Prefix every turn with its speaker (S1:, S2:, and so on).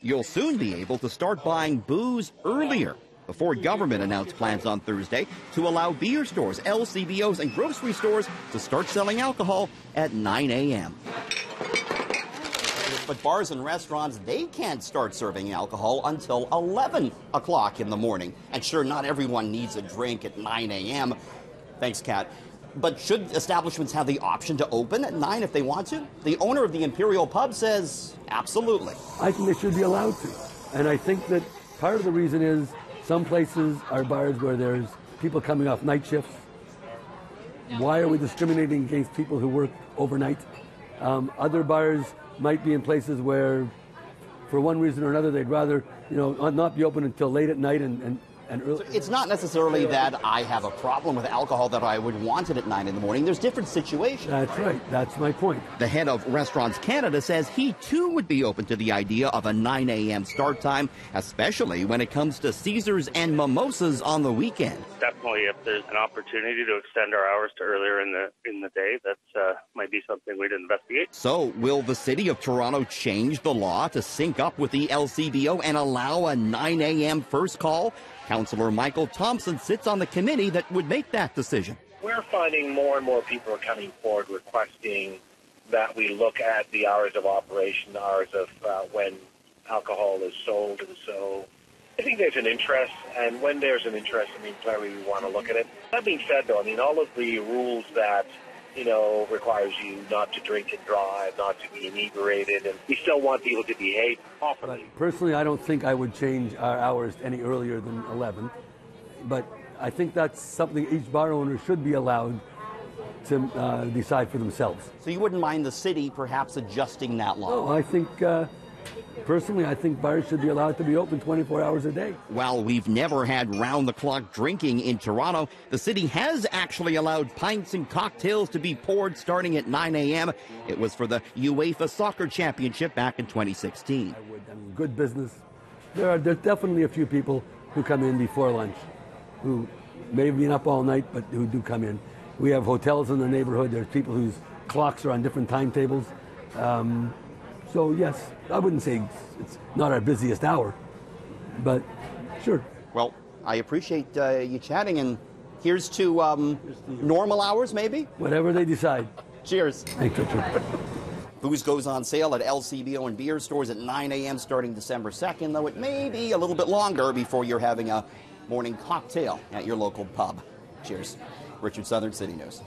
S1: You'll soon be able to start buying booze earlier, before government announced plans on Thursday to allow beer stores, LCBOs, and grocery stores to start selling alcohol at 9 a.m. But bars and restaurants, they can't start serving alcohol until 11 o'clock in the morning. And sure, not everyone needs a drink at 9 a.m. Thanks, Kat. But should establishments have the option to open at 9 if they want to? The owner of the Imperial Pub says absolutely.
S2: I think they should be allowed to. And I think that part of the reason is some places are bars where there's people coming off night shifts. Why are we discriminating against people who work overnight? Other bars might be in places where, for one reason or another, they'd rather, not be open until late at night and early.
S1: It's not necessarily that I have a problem with alcohol that I would want it at 9 in the morning. There's different situations.
S2: That's right. That's my point.
S1: The head of Restaurants Canada says he too would be open to the idea of a 9 a.m. start time, especially when it comes to Caesars and mimosas on the weekend.
S3: Definitely, if there's an opportunity to extend our hours to earlier in the day, that might be something we'd investigate.
S1: So, will the City of Toronto change the law to sync up with the LCBO and allow a 9 a.m. first call? Councillor Michael Thompson sits on the committee that would make that decision.
S4: We're finding more and more people are coming forward requesting that we look at the hours of operation, the hours of when alcohol is sold. And so I think there's an interest, and when there's an interest, clearly we want to look at it. That being said, though, all of the rules that requires you not to drink and drive, not to be inebriated, and we still want people to behave properly.
S2: Personally, I don't think I would change our hours any earlier than 11, but I think that's something each bar owner should be allowed to decide for themselves.
S1: So you wouldn't mind the city perhaps adjusting that law?
S2: No, I think, personally, I think bars should be allowed to be open 24 hours a day.
S1: While we've never had round-the-clock drinking in Toronto, the city has actually allowed pints and cocktails to be poured starting at 9 a.m. It was for the UEFA Soccer Championship back in 2016.
S2: Good business. There's definitely a few people who come in before lunch, who may have been up all night, but who do come in. We have hotels in the neighborhood. There's people whose clocks are on different timetables. So, yes, I wouldn't say it's not our busiest hour, but sure.
S1: Well, I appreciate you chatting, and here's to normal hours, maybe?
S2: Whatever they decide.
S1: Cheers.
S2: Thanks, Richard.
S1: Booze goes on sale at LCBO and beer stores at 9 a.m. starting December 2nd, though it may be a little bit longer before you're having a morning cocktail at your local pub. Cheers. Richard, Southern City News.